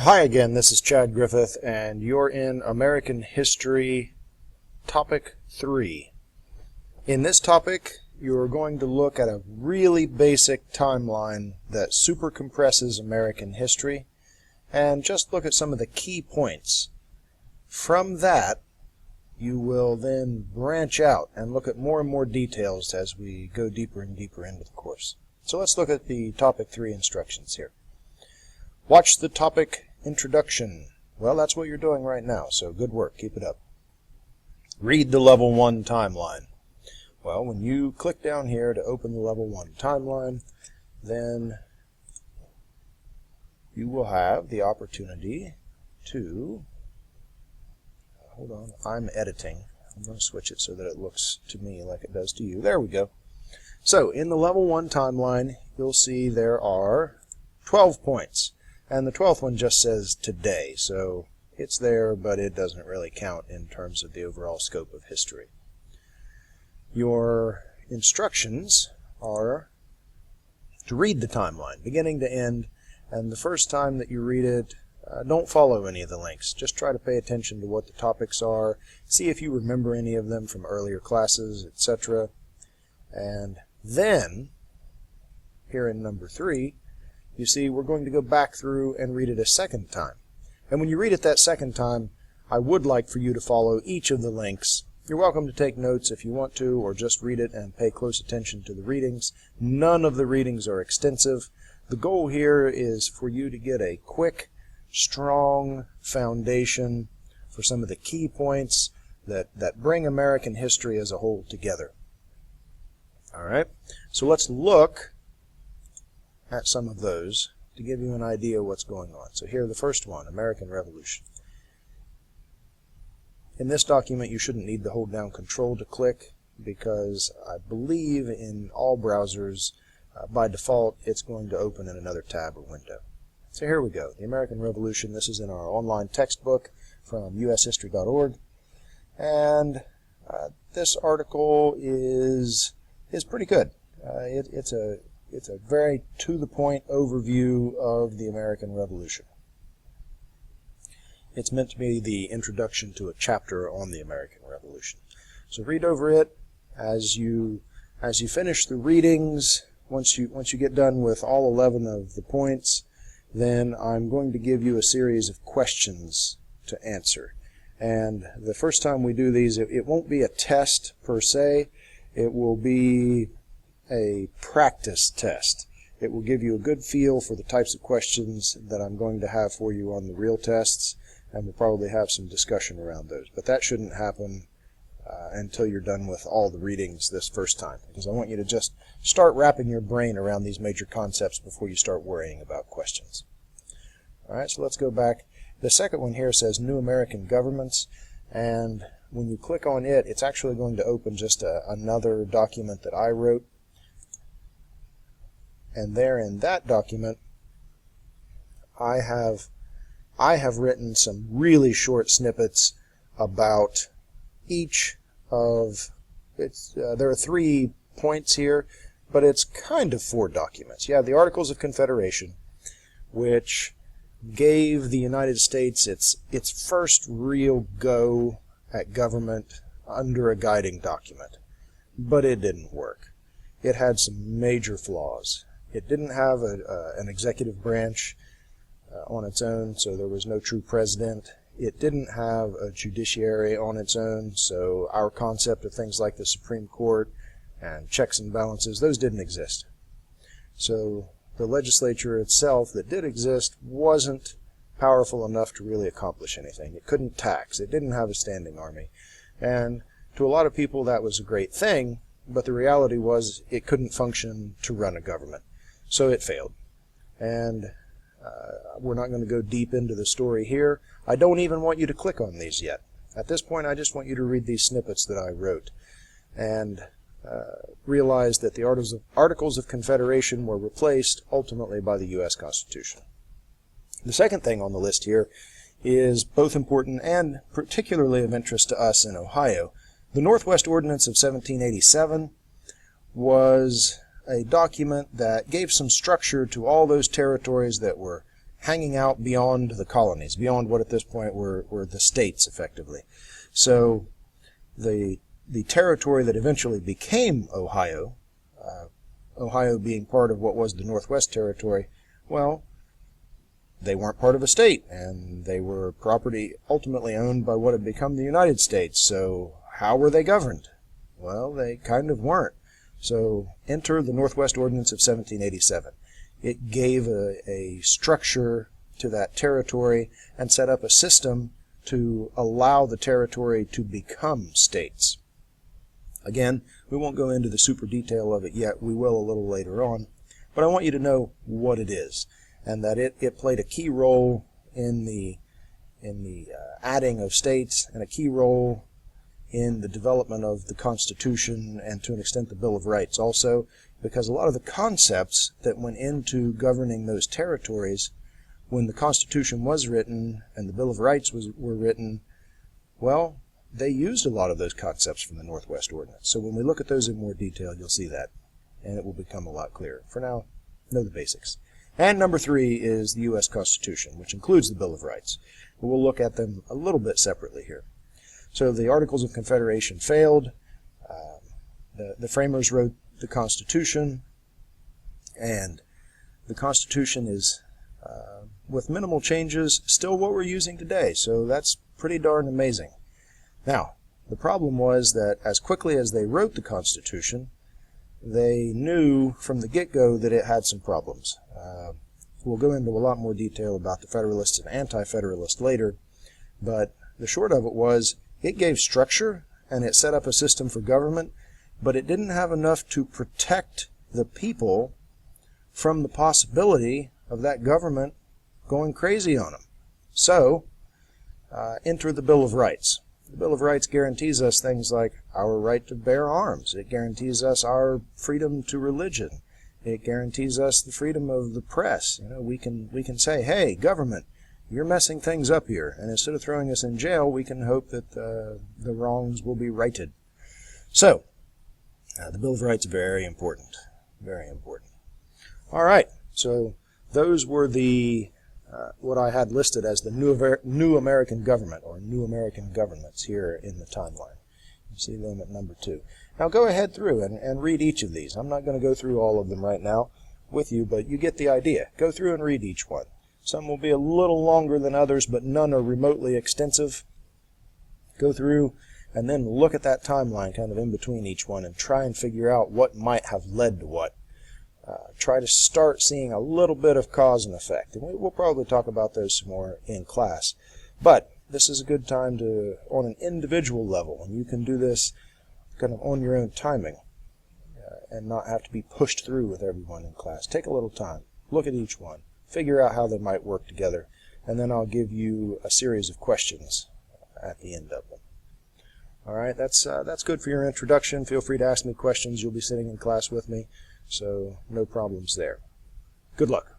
Hi again, this is Chad Griffith, and you're in American History, Topic 3. In this topic, you're going to look at a really basic timeline that super compresses American history, and just look at some of the key points. From that, you will then branch out and look at more and more details as we go deeper and deeper into the course. So let's look at the Topic 3 instructions here. Watch the topic introduction. Well, that's what you're doing right now, so good work. Keep it up. Read the Level 1 timeline. Well, when you click down here to open the Level 1 timeline, then you will have the opportunity to... Hold on, I'm editing. I'm going to switch it so that it looks to me like it does to you. There we go. So, in the Level 1 timeline, you'll see there are 12 points. And the 12th one just says today, so it's there, but it doesn't really count in terms of the overall scope of history. Your instructions are to read the timeline, beginning to end, and the first time that you read it, don't follow any of the links. Just try to pay attention to what the topics are, see if you remember any of them from earlier classes, etc. And then, here in number 3, you see, we're going to go back through and read it a second time. And when you read it that second time, I would like for you to follow each of the links. You're welcome to take notes if you want to, or just read it and pay close attention to the readings. None of the readings are extensive. The goal here is for you to get a quick, strong foundation for some of the key points that bring American history as a whole together. All right, so let's look at some of those to give you an idea of what's going on. So here, the first one, American Revolution. In this document, you shouldn't need to hold down Control to click, because I believe in all browsers, by default, it's going to open in another tab or window. So here we go, the American Revolution. This is in our online textbook from ushistory.org, and this article is pretty good. It's a very to-the-point overview of the American Revolution. It's meant to be the introduction to a chapter on the American Revolution. So read over it as you finish the readings. Once you get done with all 11 of the points, then I'm going to give you a series of questions to answer. And the first time we do these, it won't be a test per se. It will be a practice test. It will give you a good feel for the types of questions that I'm going to have for you on the real tests, and we'll probably have some discussion around those. But that shouldn't happen until you're done with all the readings this first time, because I want you to just start wrapping your brain around these major concepts before you start worrying about questions. All right, so let's go back. The second one here says New American Governments, and when you click on it, it's actually going to open just another document that I wrote. And there in that document, I have written some really short snippets about each of its. There are 3 points here, but it's kind of 4 documents. You have the Articles of Confederation, which gave the United States its first real go at government under a guiding document, but it didn't work. It had some major flaws. It didn't have an executive branch on its own, so there was no true president. It didn't have a judiciary on its own, so our concept of things like the Supreme Court and checks and balances, those didn't exist. So the legislature itself that did exist wasn't powerful enough to really accomplish anything. It couldn't tax. It didn't have a standing army. And to a lot of people that was a great thing, but the reality was it couldn't function to run a government. So it failed. And we're not going to go deep into the story here. I don't even want you to click on these yet. At this point, I just want you to read these snippets that I wrote and realize that the Articles of Confederation were replaced ultimately by the U.S. Constitution. The second thing on the list here is both important and particularly of interest to us in Ohio. The Northwest Ordinance of 1787 was a document that gave some structure to all those territories that were hanging out beyond the colonies, beyond what at this point were the states, effectively. So the territory that eventually became Ohio, Ohio being part of what was the Northwest Territory, well, they weren't part of a state, and they were property ultimately owned by what had become the United States. So how were they governed? Well, they kind of weren't. So enter the Northwest Ordinance of 1787. It gave a structure to that territory and set up a system to allow the territory to become states. Again, we won't go into the super detail of it yet. We will a little later on. But I want you to know what it is, and that it played a key role in the adding of states, and a key role in the development of the Constitution, and to an extent the Bill of Rights also, because a lot of the concepts that went into governing those territories when the Constitution was written and the Bill of Rights were written, well, they used a lot of those concepts from the Northwest Ordinance. So when we look at those in more detail, you'll see that, and it will become a lot clearer. For now, know the basics. And number 3 is the U.S. Constitution, which includes the Bill of Rights. But we'll look at them a little bit separately here. So the Articles of Confederation failed. The framers wrote the Constitution, and the Constitution is, with minimal changes, still what we're using today. So that's pretty darn amazing. Now, the problem was that as quickly as they wrote the Constitution, they knew from the get-go that it had some problems. We'll go into a lot more detail about the Federalists and Anti-Federalists later, but the short of it was, it gave structure and it set up a system for government, but it didn't have enough to protect the people from the possibility of that government going crazy on them. So, enter the Bill of Rights. The Bill of Rights guarantees us things like our right to bear arms. It guarantees us our freedom to religion. It guarantees us the freedom of the press. You know, we can say, hey, government, you're messing things up here. And instead of throwing us in jail, we can hope that the wrongs will be righted. So, the Bill of Rights is very important. Very important. All right. So, those were the what I had listed as the new American government, or new American governments here in the timeline. You see them at number 2. Now go ahead through and read each of these. I'm not going to go through all of them right now with you, but you get the idea. Go through and read each one. Some will be a little longer than others, but none are remotely extensive. Go through and then look at that timeline kind of in between each one and try and figure out what might have led to what. Try to start seeing a little bit of cause and effect. And we'll probably talk about those some more in class. But this is a good time to, on an individual level, and you can do this kind of on your own timing and not have to be pushed through with everyone in class. Take a little time. Look at each one. Figure out how they might work together. And then I'll give you a series of questions at the end of them. All right, that's good for your introduction. Feel free to ask me questions. You'll be sitting in class with me. So no problems there. Good luck.